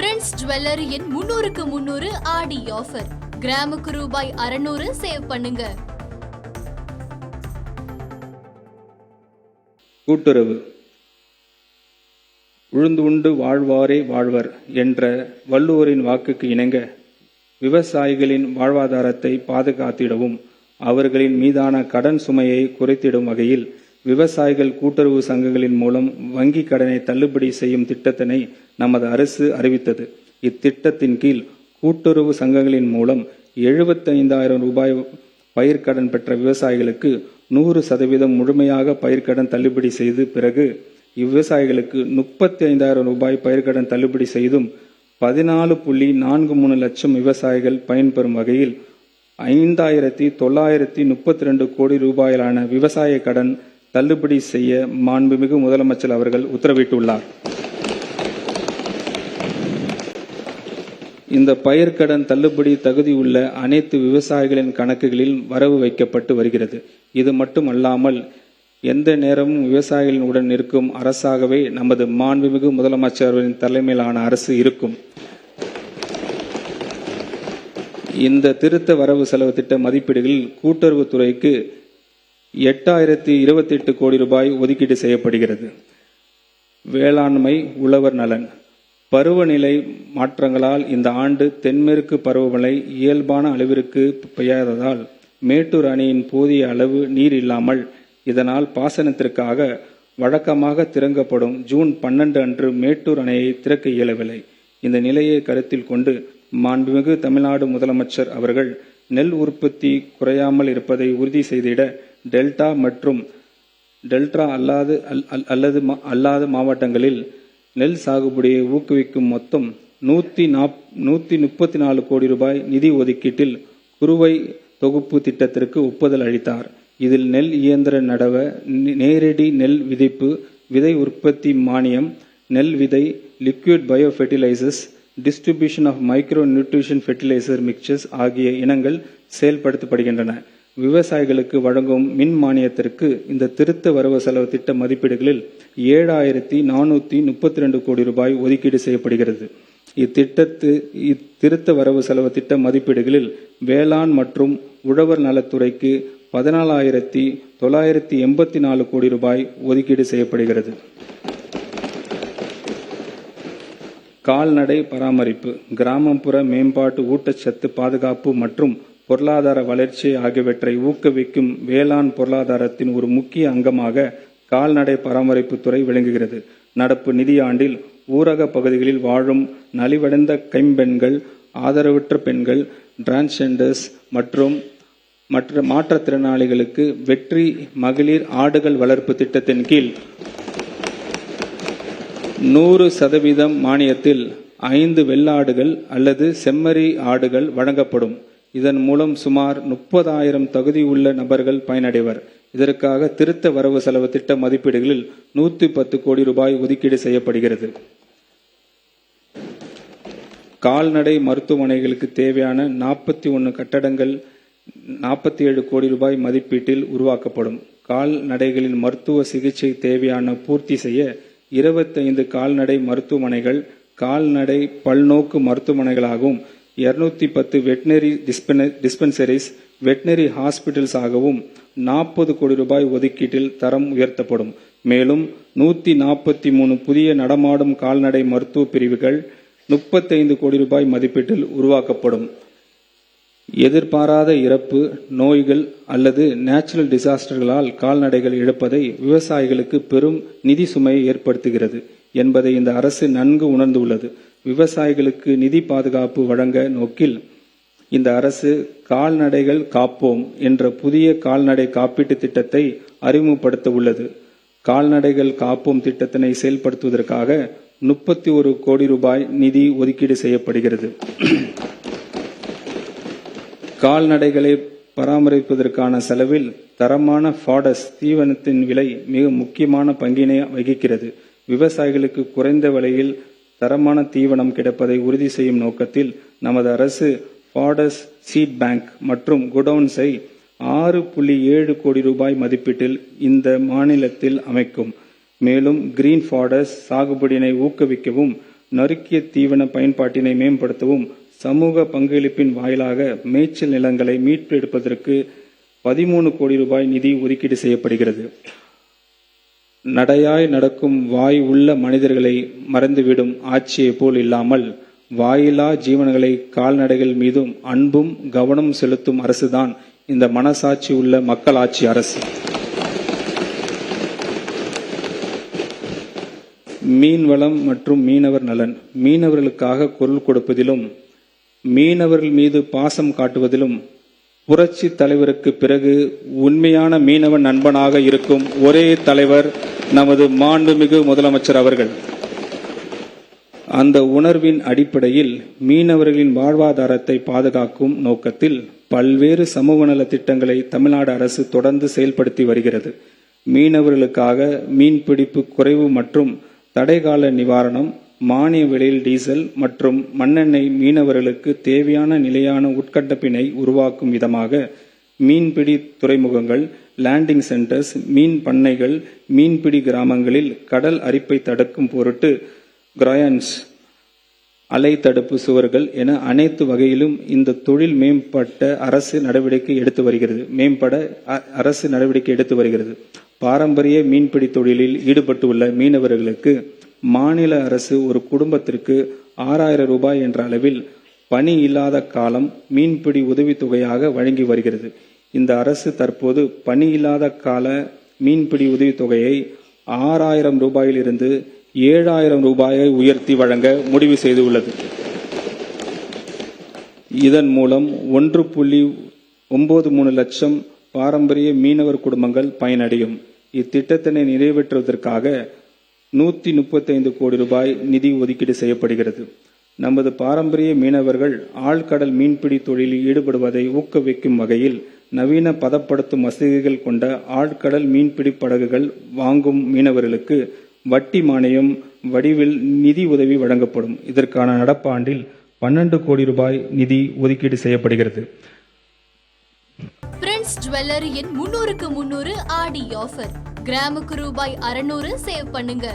Prince ஜுவல்லரியின் 300க்கு 300 ஆடி offer. கிராமுக்கு ரூபாய் 600 சேவ் பண்ணுங்க. கூட்டுறவு உழுந்து உண்டு வாழ்வாரே வாழ்வர் என்ற வள்ளுவரின் வாக்குக்கு இணங்க விவசாயிகளின் வாழ்வாதாரத்தை பாதுகாத்திடவும் அவர்களின் மீதான கடன் சுமையை குறைத்திடும் வகையில் விவசாயிகள் கூட்டுறவு சங்கங்களின் மூலம் வங்கி கடனை தள்ளுபடி செய்யும் திட்டத்தினை நமது அரசு அறிவித்தது. இத்திட்டத்தின் கீழ் கூட்டுறவு சங்கங்களின் மூலம் 75,000 ரூபாய் பயிர்க்கடன் பெற்ற விவசாயிகளுக்கு 100% முழுமையாக பயிர்க்கடன் தள்ளுபடி செய்து பிறகு இவ்விவசாயிகளுக்கு 35,000 ரூபாய் பயிர்க்கடன் தள்ளுபடி செய்தும் 14.43 லட்சம் விவசாயிகள் பயன்பெறும் வகையில் 5,932 கோடி ரூபாயிலான விவசாய கடன் தள்ளுபடி செய்ய மாண்புமிகு முதலமைச்சர் அவர்கள் உத்தரவிட்டுள்ளார். இந்த பயிர்க்கடன் தள்ளுபடி தகுதியுள்ள அனைத்து விவசாயிகளின் கணக்குகளில் வரவு வைக்கப்பட்டு வருகிறது. இது மட்டுமல்லாமல் எந்த நேரமும் விவசாயிகளின் உடன் இருக்கும் அரசாகவே நமது மாண்புமிகு முதலமைச்சரின் தலைமையிலான அரசு இருக்கும். இந்த திருத்த வரவு செலவு திட்ட மதிப்பீடுகளில் கூட்டுறவுத்துறைக்கு 8,028 கோடி ரூபாய் ஒதுக்கீடு செய்யப்படுகிறது. வேளாண்மை உழவர் நலன் பருவநிலை மாற்றங்களால் இந்த ஆண்டு தென்மேற்கு பருவமழை இயல்பான அளவிற்கு பெய்யாததால் மேட்டூர் அணையின் போதிய அளவு நீர் இல்லாமல் இதனால் பாசனத்திற்காக வழக்கமாக திறக்கப்படும் ஜூன் 12 அன்று மேட்டூர் அணையை திறக்க இயலவில்லை. இந்த நிலையை கருத்தில் கொண்டு மாண்புமிகு தமிழ்நாடு முதலமைச்சர் அவர்கள் நெல் உற்பத்தி குறையாமல் இருப்பதை உறுதி செய்திட டெல்டா மற்றும் டெல்டா அல்லாத மாவட்டங்களில் நெல் சாகுபடியை ஊக்குவிக்கும் மொத்தம் 134 கோடி ரூபாய் நிதி ஒதுக்கீட்டில் குறுவை தொகுப்பு திட்டத்திற்கு ஒப்புதல் அளித்தார். இதில் நெல் இயந்திர நடவ, நேரடி நெல் விதைப்பு, விதை உற்பத்தி மானியம், நெல் விதை, liquid bio fertilizers, distribution of micro nutrition fertilizer mixtures ஆகிய இனங்கள் செயல்படுத்தப்படுகின்றன. விவசாயிகளுக்கு வழங்கும் மின் மானியத்திற்கு இந்த திருத்த வரவு செலவு திட்ட மதிப்பீடுகளில் 7,432 கோடி ரூபாய் ஒதுக்கீடு செய்யப்படுகிறது. இத்திருத்த வரவு செலவு திட்ட மதிப்பீடுகளில் வேளாண் மற்றும் உழவர் நலத்துறைக்கு 14,984 கோடி ரூபாய் ஒதுக்கீடு செய்யப்படுகிறது. கால்நடை பராமரிப்பு, கிராமப்புற மேம்பாட்டு, ஊட்டச்சத்து பாதுகாப்பு மற்றும் பொருளாதார வளர்ச்சி ஆகியவற்றை ஊக்குவிக்கும் வேளாண் பொருளாதாரத்தின் ஒரு முக்கிய அங்கமாக கால்நடை பராமரிப்பு துறை விளங்குகிறது. நடப்பு நிதியாண்டில் ஊரக பகுதிகளில் வாழும் நலிவடைந்த கைம்பெண்கள், ஆதரவற்ற பெண்கள், டிரான்ஸ்ஜெண்டர்ஸ் மற்றும் மற்ற மாற்றுத்திறனாளிகளுக்கு வெற்றி மகளிர் ஆடுகள் வளர்ப்பு திட்டத்தின் கீழ் 100% மானியத்தில் 5 வெள்ளாடுகள் அல்லது செம்மறி ஆடுகள் வழங்கப்படும். இதன் மூலம் சுமார் 30,000 தகுதியுள்ள நபர்கள் பயனடைவர். இதற்காக திருத்த வரவு செலவு திட்ட மதிப்பீடுகளில் 110 கோடி ரூபாய் ஒதுக்கீடு செய்யப்படுகிறது. கால்நடை மருத்துவமனைகளுக்கு தேவையான 41 கட்டடங்கள் 47 கோடி ரூபாய் மதிப்பீட்டில் உருவாக்கப்படும். கால்நடைகளின் மருத்துவ சிகிச்சை தேவையான பூர்த்தி செய்ய 25 கால்நடை மருத்துவமனைகள் கால்நடை பல்நோக்கு மருத்துவமனைகளாகவும் 210 வெட்டினரி டிஸ்பென்சரிஸ் வெட்டினரி ஹாஸ்பிட்டல்ஸ் ஆகவும் 40 கோடி ரூபாய் ஒதுக்கீட்டில் தரம் உயர்த்தப்படும். மேலும் 143 புதிய நடமாடும் கால்நடை மருத்துவ பிரிவுகள் 35 கோடி ரூபாய் மதிப்பீட்டில் உருவாக்கப்படும். எதிர்பாராத இறப்பு, நோய்கள் அல்லது நேச்சுரல் டிசாஸ்டர்களால் கால்நடைகள் இழப்பதை விவசாயிகளுக்கு பெரும் நிதி சுமையை ஏற்படுத்துகிறது என்பதை இந்த அரசு நன்கு உணர்ந்துள்ளது. விவசாயிகளுக்கு நிதி பாதுகாப்பு வழங்க நோக்கில் இந்த அரசு கால்நடைகள் காப்போம் என்ற புதிய கால்நடை காப்பீட்டு திட்டத்தை அறிமுகப்படுத்த உள்ளது. கால்நடைகள் காப்போம் திட்டத்தினை செயல்படுத்துவதற்காக 31 கோடி ரூபாய் நிதி ஒதுக்கீடு செய்யப்படுகிறது. கால்நடைகளை பராமரிப்பதற்கான செலவில் தரமான ஃபாடஸ் தீவனத்தின் விலை மிக முக்கியமான பங்கினை வகிக்கிறது. விவசாயிகளுக்கு குறைந்த விலையில் தரமான தீவனம் கிடைப்பதை உறுதி செய்யும் நோக்கத்தில் நமது அரசு ஃபாடஸ் சீட் பேங்க் மற்றும் குடவுன்ஸை 6.7 கோடி ரூபாய் மதிப்பீட்டில் இந்த மாநிலத்தில் அமைக்கும். மேலும் கிரீன் ஃபாடஸ் சாகுபடியினை ஊக்குவிக்கவும் நறுக்கிய தீவன பயன்பாட்டினை மேம்படுத்தவும் சமூக பங்களிப்பின் வாயிலாக மேய்ச்சல் நிலங்களை மீட்டெடுப்பதற்கு 13 கோடி ரூபாய் நிதி ஒதுக்கீடு செய்யப்படுகிறது. நடையாய் நடக்கும் வாய் உள்ள மனிதர்களை மறந்துவிடும் ஆட்சியை போல் இல்லாமல் வாயிலா ஜீவன்களை கால்நடைகள் மீதும் அன்பும் கவனம் செலுத்தும் அரசுதான் இந்த மனசாட்சி உள்ள மக்களாட்சி அரசு. மீன்வளம் மற்றும் மீனவர் நலன். மீனவர்களுக்காக குரல் கொடுப்பதிலும் மீனவர்கள் மீது பாசம் காட்டுவதிலும் புரட்சி தலைவருக்கு பிறகு உண்மையான மீனவ நண்பனாக இருக்கும் ஒரே தலைவர் நமது மாண்புமிகு முதலமைச்சர் அவர்கள். அந்த உணர்வின் அடிப்படையில் மீனவர்களின் வாழ்வாதாரத்தை பாதுகாக்கும் நோக்கத்தில் பல்வேறு சமூக நல திட்டங்களை தமிழ்நாடு அரசு தொடர்ந்து செயல்படுத்தி வருகிறது. மீனவர்களுக்காக மீன்பிடிப்பு குறைவு மற்றும் தடைகால நிவாரணம், மானிய விலையில் டீசல் மற்றும் மண்ணெண்ணெய், மீனவர்களுக்கு தேவையான நிலையான உட்கட்டப்பினை உருவாக்கும் விதமாக மீன்பிடி துறைமுகங்கள், லேண்டிங் சென்டர்ஸ், மீன் பண்ணைகள், மீன்பிடி கிராமங்களில் கடல் அரிப்பை தடுக்கும் பொருட்டு கிராயன்ஸ், அலை தடுப்பு சுவர்கள் என அனைத்து வகையிலும் இந்த தொழில் மேம்பட அரசு நடவடிக்கை எடுத்து வருகிறது. பாரம்பரிய மீன்பிடி தொழிலில் ஈடுபட்டுள்ள மீனவர்களுக்கு மாநில அரசு ஒரு குடும்பத்திற்கு 6000 ரூபாய் என்ற அளவில் பணி இல்லாத காலம் மீன்பிடி உதவித்தொகையாக வழங்கி வருகிறது. இந்த அரசு தற்போது பணி இல்லாத கால மீன்பிடி உதவித்தொகையை 6000 ரூபாயிலிருந்து 7000 ரூபாயை உயர்த்தி வழங்க முடிவு செய்துள்ளது. இதன் மூலம் 1.93 லட்சம் பாரம்பரிய மீனவர் குடும்பங்கள் பயனடையும். இத்திட்டத்தினை நிறைவேற்றுவதற்காக 135 கோடி ரூபாய் நிதி ஒதுக்கீடு செய்யப்படுகிறது. நமது பாரம்பரிய மீனவர்கள் ஆழ்கடல் மீன்பிடி தொழிலில் ஈடுபடுவதை ஊக்குவிக்கும் வகையில் நவீன பதப்படுத்தும் வசதிகள் கொண்ட ஆழ்கடல் மீன்பிடி படகுகள் வாங்கும் மீனவர்களுக்கு வட்டி மானியம் வடிவில் நிதி உதவி வழங்கப்படும். இதற்கான நடப்பாண்டில் 12 கோடி ரூபாய் நிதி ஒதுக்கீடு செய்யப்படுகிறது. பிரின்ஸ் ஜுவல்லரியின் 300க்கு 300 ஆடி ஆஃபர். கிராமுக்கு ரூபாய் 600 சேவ் பண்ணுங்க.